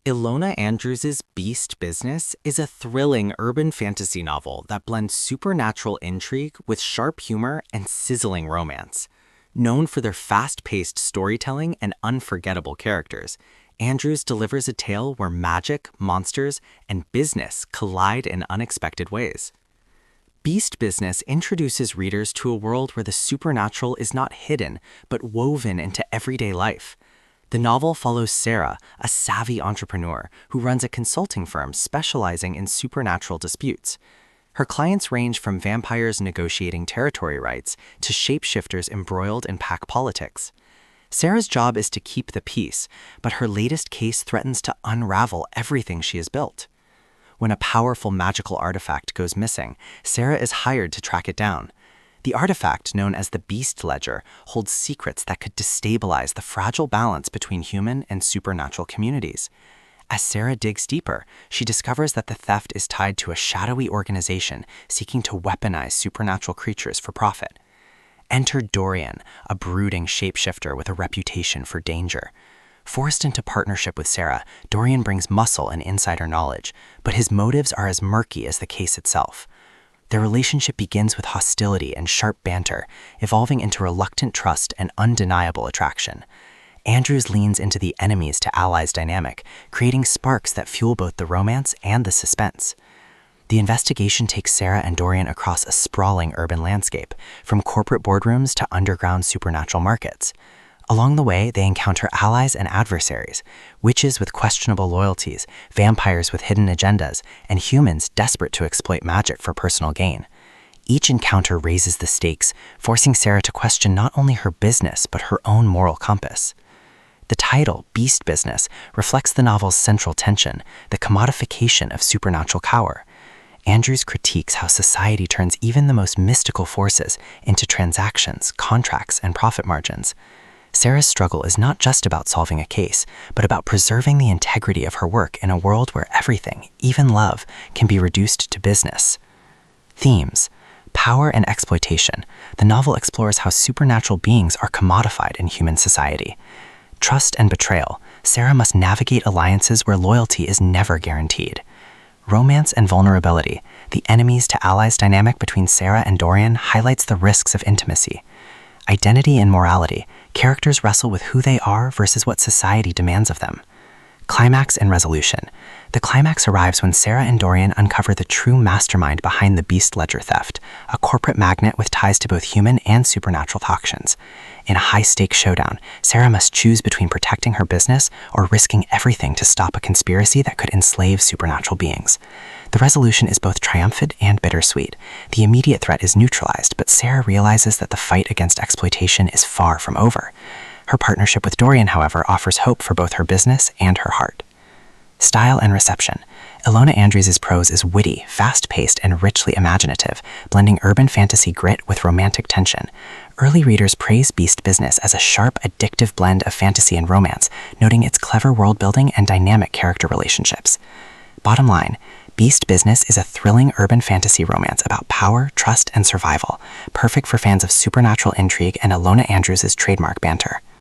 Ilona Andrews' Beast Business is a thrilling urban fantasy novel that blends supernatural intrigue with sharp humor and sizzling romance. Known for their fast-paced storytelling and unforgettable characters, Andrews delivers a tale where magic, monsters, and business collide in unexpected ways. Beast Business introduces readers to a world where the supernatural is not hidden, but woven into everyday life. The novel follows Sera, a savvy entrepreneur who runs a consulting firm specializing in supernatural disputes. Her clients range from vampires negotiating territory rights to shapeshifters embroiled in pack politics. Sera's job is to keep the peace, but her latest case threatens to unravel everything she has built. When a powerful magical artifact goes missing, Sera is hired to track it down. The artifact, known as the Beast Ledger, holds secrets that could destabilize the fragile balance between human and supernatural communities. As Sera digs deeper, she discovers that the theft is tied to a shadowy organization seeking to weaponize supernatural creatures for profit. Enter Dorian, a brooding shapeshifter with a reputation for danger. Forced into partnership with Sera, Dorian brings muscle and insider knowledge, but his motives are as murky as the case itself. Their relationship begins with hostility and sharp banter, evolving into reluctant trust and undeniable attraction. Andrews leans into the enemies to allies dynamic, creating sparks that fuel both the romance and the suspense. The investigation takes Sera and Dorian across a sprawling urban landscape, from corporate boardrooms to underground supernatural markets. Along the way, they encounter allies and adversaries, witches with questionable loyalties, vampires with hidden agendas, and humans desperate to exploit magic for personal gain. Each encounter raises the stakes, forcing Sera to question not only her business, but her own moral compass. The title, Beast Business, reflects the novel's central tension, the commodification of supernatural power. Andrews critiques how society turns even the most mystical forces into transactions, contracts, and profit margins. Sera's struggle is not just about solving a case, but about preserving the integrity of her work in a world where everything, even love, can be reduced to business. Themes: power and exploitation. The novel explores how supernatural beings are commodified in human society. Trust and betrayal. Sera must navigate alliances where loyalty is never guaranteed. Romance and vulnerability. The enemies to allies dynamic between Sera and Dorian highlights the risks of intimacy. Identity and morality. Characters wrestle with who they are versus what society demands of them. Climax and resolution. The climax arrives when Sera and Dorian uncover the true mastermind behind the Beast Ledger theft, a corporate magnate with ties to both human and supernatural factions. In a high-stakes showdown, Sera must choose between protecting her business or risking everything to stop a conspiracy that could enslave supernatural beings. The resolution is both triumphant and bittersweet. The immediate threat is neutralized, but Sera realizes that the fight against exploitation is far from over. Her partnership with Dorian, however, offers hope for both her business and her heart. Style and reception. Ilona Andrews' prose is witty, fast-paced, and richly imaginative, blending urban fantasy grit with romantic tension. Early readers praise Beast Business as a sharp, addictive blend of fantasy and romance, noting its clever world-building and dynamic character relationships. Bottom line, Beast Business is a thrilling urban fantasy romance about power, trust, and survival, perfect for fans of supernatural intrigue and Ilona Andrews' trademark banter.